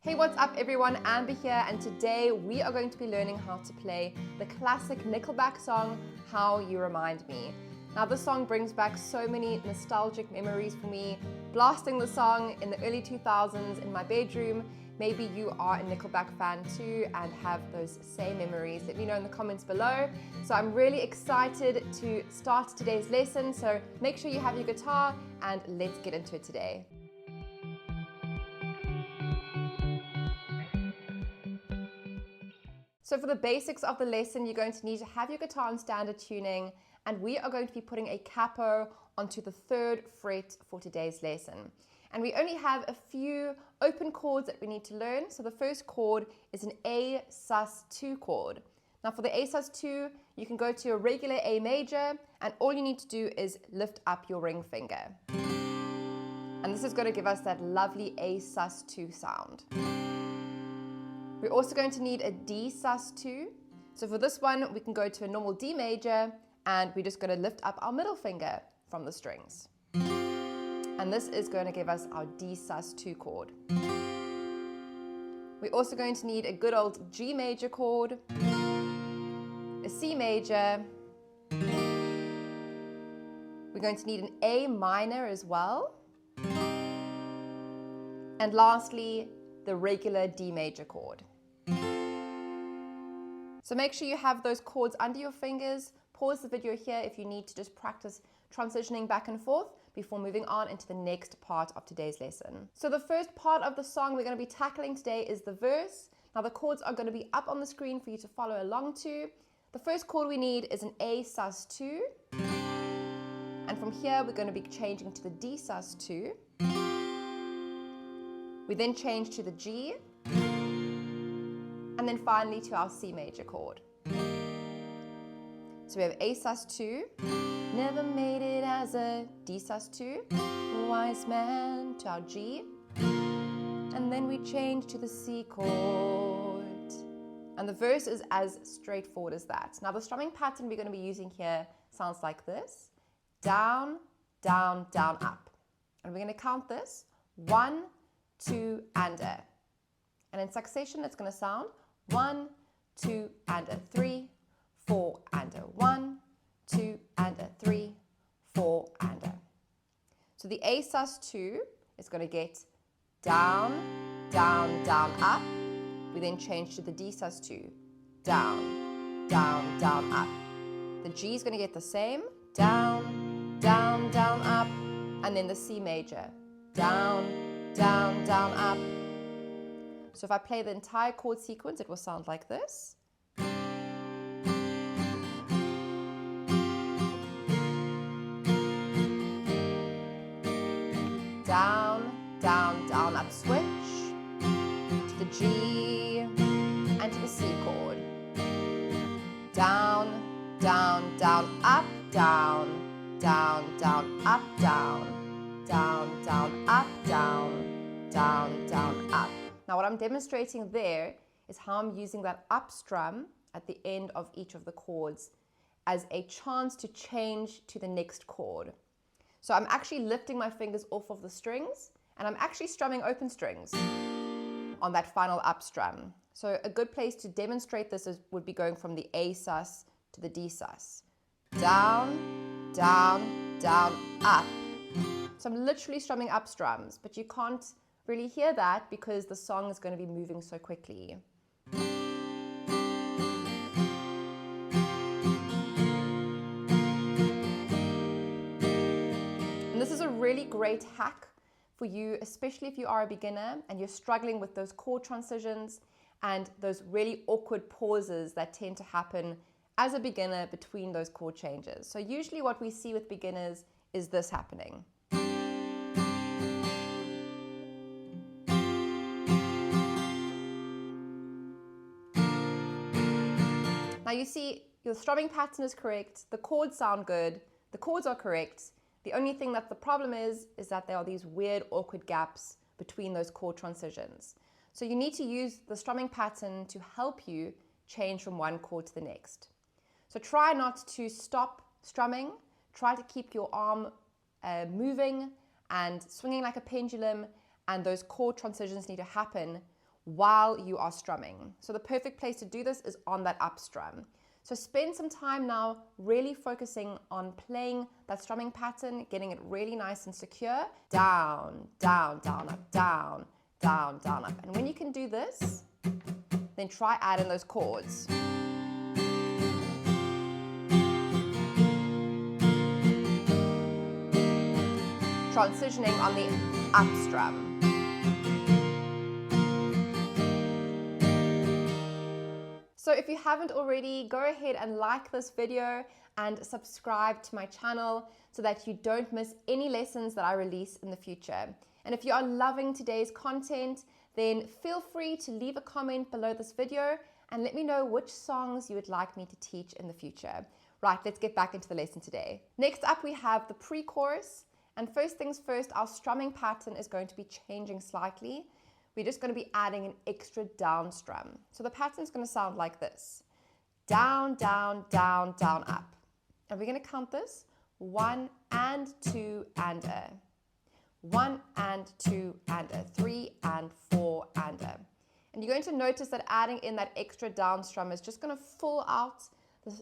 Hey, what's up everyone? Amber here, and today we are going to be learning how to play the classic Nickelback song, How You Remind Me. Now this song brings back so many nostalgic memories for me, blasting the song in the early 2000s in my bedroom. Maybe you are a Nickelback fan too and have those same memories. Let me know in the comments below. So I'm really excited to start today's lesson, so make sure you have your guitar and let's get into it today. So for the basics of the lesson, you're going to need to have your guitar in standard tuning, and we are going to be putting a capo onto the 3rd fret for today's lesson. And we only have a few open chords that we need to learn. So the first chord is an A sus2 chord. Now for the A sus2, you can go to a regular A major, and all you need to do is lift up your ring finger. And this is going to give us that lovely A sus2 sound. We're also going to need a D sus2. So for this one, we can go to a normal D major, and we're just going to lift up our middle finger from the strings. And this is going to give us our D sus2 chord. We're also going to need a good old G major chord, a C major. We're going to need an A minor as well. And lastly, the regular D major chord. So make sure you have those chords under your fingers. Pause the video here if you need to just practice transitioning back and forth before moving on into the next part of today's lesson. So the first part of the song we're going to be tackling today is the verse. Now the chords are going to be up on the screen for you to follow along to. The first chord we need is an A sus2. And from here we're going to be changing to the D sus2. We then change to the G, and then finally to our C major chord. So we have A sus2, never made it as a D sus2, wise man to our G, and then we change to the C chord. And the verse is as straightforward as that. Now the strumming pattern we're going to be using here sounds like this: down, down, down, up. And we're going to count this: 1, 2, and a. And in succession, it's going to sound 1, 2, and a, 3, 4, and a, 1, 2, and a, 3, 4, and a. So the A sus2 is going to get down, down, down, up. We then change to the D sus2, down, down, down, up. The G is going to get the same, down, down, down, up. And then the C major, down, down, down, up. So if I play the entire chord sequence, it will sound like this. Down, down, down, up, switch to the G and to the C chord. Down, down, down, up, down, down, down, up, down. Down, down, up, down, down, down, up. Now what I'm demonstrating there is how I'm using that up strum at the end of each of the chords as a chance to change to the next chord. So I'm actually lifting my fingers off of the strings, and I'm actually strumming open strings on that final up strum. So a good place to demonstrate this would be going from the A sus to the D sus. Down, down, down, up. So I'm literally strumming up strums, but you can't really hear that because the song is going to be moving so quickly. And this is a really great hack for you, especially if you are a beginner and you're struggling with those chord transitions and those really awkward pauses that tend to happen as a beginner between those chord changes. So usually what we see with beginners is this happening. Now you see, your strumming pattern is correct, the chords sound good, the chords are correct. The only thing that the problem is that there are these weird, awkward gaps between those chord transitions. So you need to use the strumming pattern to help you change from one chord to the next. So try not to stop strumming, try to keep your arm moving and swinging like a pendulum, and those chord transitions need to happen while you are strumming. So the perfect place to do this is on that up strum. So spend some time now really focusing on playing that strumming pattern, getting it really nice and secure. Down, down, down, up, down, down, down, up. And when you can do this, then try add in those chords. Transitioning on the up strum. So if you haven't already, go ahead and like this video and subscribe to my channel so that you don't miss any lessons that I release in the future. And if you are loving today's content, then feel free to leave a comment below this video and let me know which songs you would like me to teach in the future. Right, let's get back into the lesson today. Next up, we have the pre-chorus. And first things first, our strumming pattern is going to be changing slightly. We're just going to be adding an extra down strum. So the pattern is going to sound like this. Down, down, down, down, up. And we're going to count this. 1 and 2 and a. 1 and 2 and a. 3 and 4 and a. And you're going to notice that adding in that extra down strum is just going to full out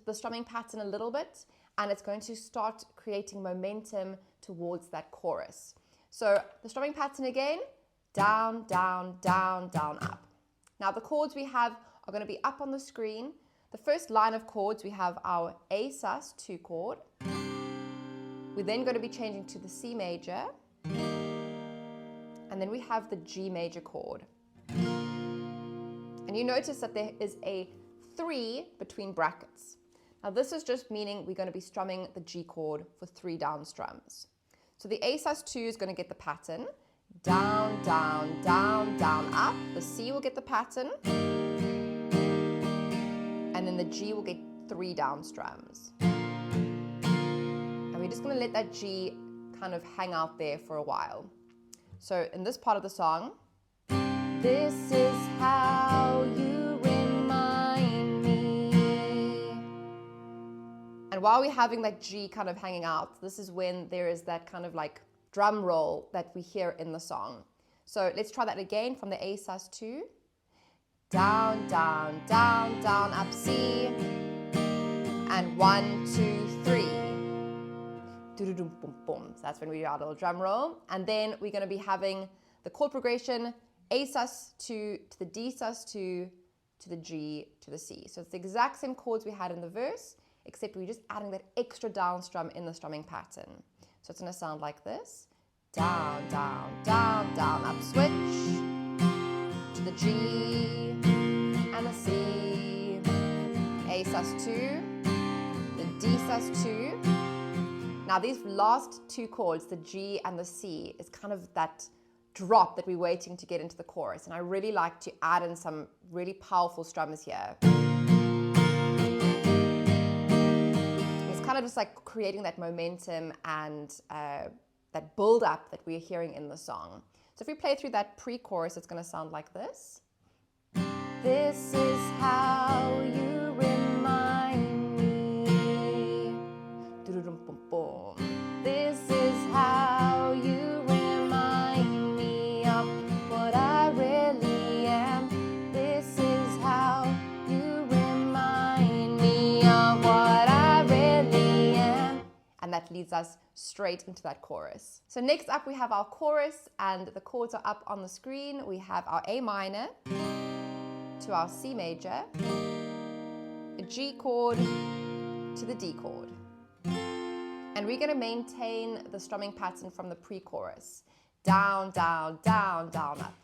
the strumming pattern a little bit. And it's going to start creating momentum towards that chorus. So the strumming pattern again. Down, down, down, down, up. Now the chords we have are going to be up on the screen. The first line of chords, we have our A sus2 chord. We're then going to be changing to the C major. And then we have the G major chord. And you notice that there is a 3 between brackets. Now this is just meaning we're going to be strumming the G chord for 3 down strums. So the A sus2 is going to get the pattern. Down, down, down, down, up. The C will get the pattern. And then the G will get 3 down strums. And we're just going to let that G kind of hang out there for a while. So in this part of the song, this is how you remind me. And while we're having that G kind of hanging out, this is when there is that kind of like drum roll that we hear in the song. So let's try that again from the A sus2. Down, down, down, down, up, C. And 1, 2, 3. Do-do-dum, boom, boom. So that's when we do our little drum roll. And then we're going to be having the chord progression A sus2 to the D sus2 to the G to the C. So it's the exact same chords we had in the verse, except we're just adding that extra down strum in the strumming pattern. So it's going to sound like this. Down, down, down, down, up, switch to the G and the C. A sus2, the D sus2. Now these last 2 chords, the G and the C, is kind of that drop that we're waiting to get into the chorus. And I really like to add in some really powerful strums here. Kind of just like creating that momentum and that build up that we're hearing in the song. So if we play through that pre-chorus, it's going to sound like this. This is how you remind me. Do-do-dum-bum-bum. This is how you remind me of what I really am. This is how you remind me of what I really am. And that leads us straight into that chorus. So next up we have our chorus, and the chords are up on the screen. We have our A minor to our C major, a G chord to the D chord. And we're going to maintain the strumming pattern from the pre-chorus. Down, down, down, down, up.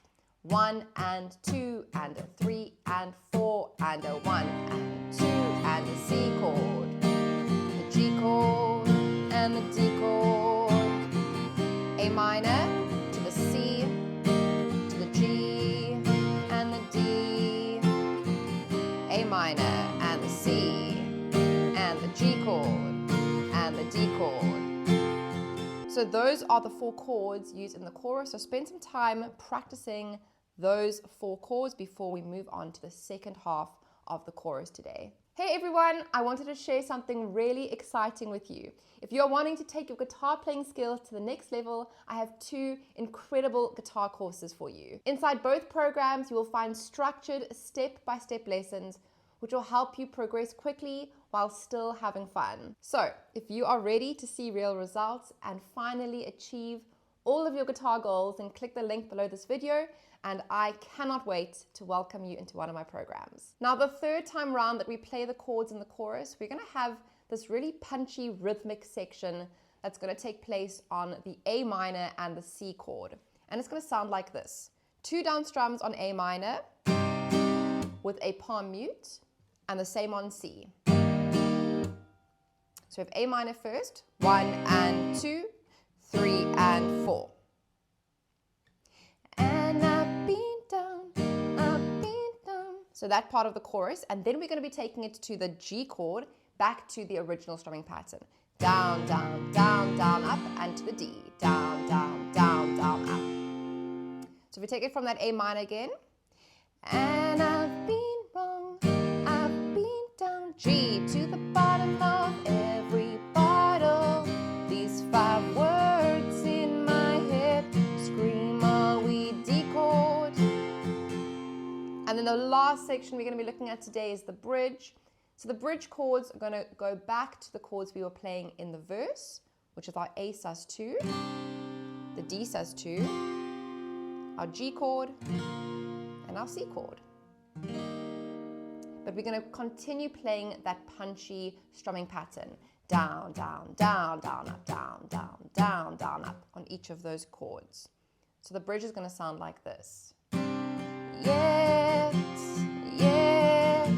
1 and 2 and a 3 and 4 and a 1 and 2 and a C chord, the G chord and the D chord, A minor to the C, to the G and the D, A minor and the C and the G chord and the D chord. So those are the 4 chords used in the chorus. So spend some time practicing those 4 chords before we move on to the second half of the chorus today. Hey everyone, I wanted to share something really exciting with you. If you're wanting to take your guitar playing skills to the next level, I have 2 incredible guitar courses for you. Inside both programs, you will find structured step-by-step lessons which will help you progress quickly while still having fun. So, if you are ready to see real results and finally achieve all of your guitar goals, then click the link below this video, and I cannot wait to welcome you into one of my programs. Now, the third time round that we play the chords in the chorus, we're gonna have this really punchy rhythmic section that's gonna take place on the A minor and the C chord. And it's gonna sound like this. 2 down strums on A minor with a palm mute, and the same on C. So we have A minor first, 1 and 2, 3 and 4. And I've been down, I've been down. So that part of the chorus, and then we're going to be taking it to the G chord, back to the original strumming pattern. Down, down, down, down, up, and to the D. Down, down, down, down, up. So if we take it from that A minor again. And I've been wrong, I've been down. G to the bottom of every bottle. These 5 words in my head scream, are we D chord? And then the last section we're going to be looking at today is the bridge. So the bridge chords are going to go back to the chords we were playing in the verse, which is our A sus2, the D sus2, our G chord, and our C chord. But we're going to continue playing that punchy strumming pattern. Down, down, down, down, up, down, down, down, down, up on each of those chords. So the bridge is going to sound like this. Yet, yet,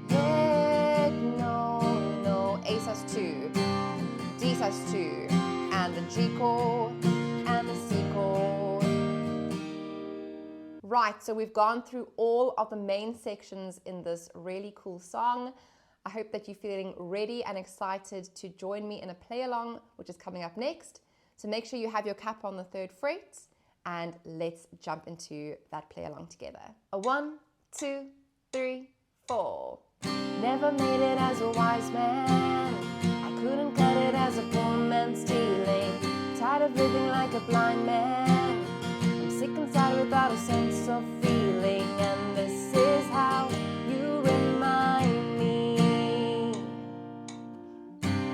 yet, no, no, A sus2, D sus2, and the G chord, and the C chord. Right, so we've gone through all of the main sections in this really cool song. I hope that you're feeling ready and excited to join me in a play along, which is coming up next. So make sure you have your cap on the 3rd fret, and let's jump into that play along together. A 1, 2, 3, 4. Never made it as a wise man. I couldn't cut it as a poor man stealing. Tired of living like a blind man. I'm sick and tired without a sense of feeling, and this is how you remind me.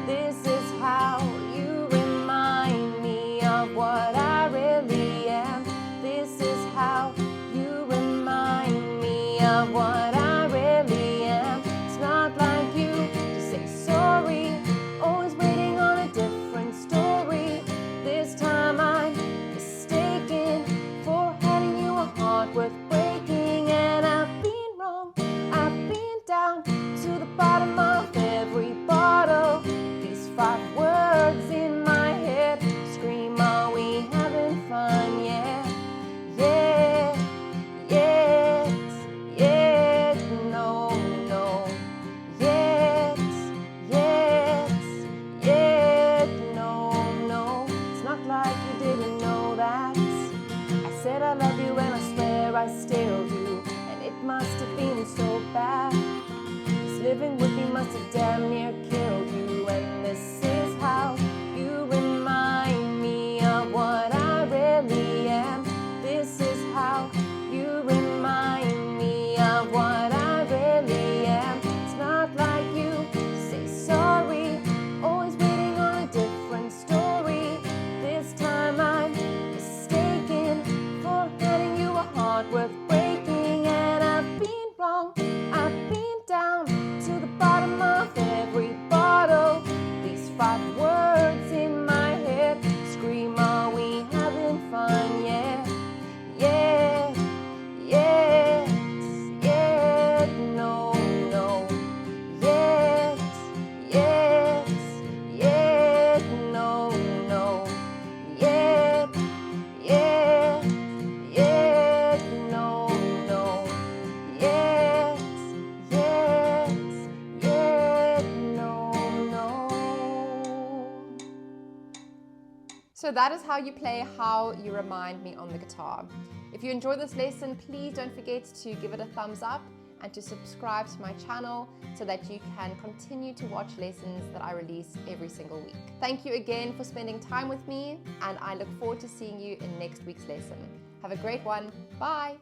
This is how you remind me of what I really am. This is how you remind me of what I really am. It's not like you to say sorry, always waiting on a different story. This time I'm mistaken for handing you a heart worth breaking, and I've been wrong, I've been down to the bottom of every bottle. These 5 words in my head scream, are we having fun? Yeah, yeah, yet, yet, no, no, yet, yet, yet, no, no. It's not like you didn't know that. I said I love you and I swear I still do, and it must have been so bad. 'Cause living with me must have damn near killed you, and this is how you remind me of what I really am. This is how you remind me of what I really am. It's not like you to say sorry, always waiting on a different story. This time I'm mistaken for handing you a heart worth breaking, and I've been wrong, I've been down to the bottom of every bottle. These 5 words in my head scream, are we having fun? Yeah, yeah, yet, yet, no, no, yet, yet, yet, no, no, yet, yet, yet, no, no, yet, yet, yet, no, no. So that is how you play How You Remind Me on the guitar. If you enjoyed this lesson, please don't forget to give it a thumbs up and to subscribe to my channel so that you can continue to watch lessons that I release every single week. Thank you again for spending time with me, and I look forward to seeing you in next week's lesson. Have a great one. Bye.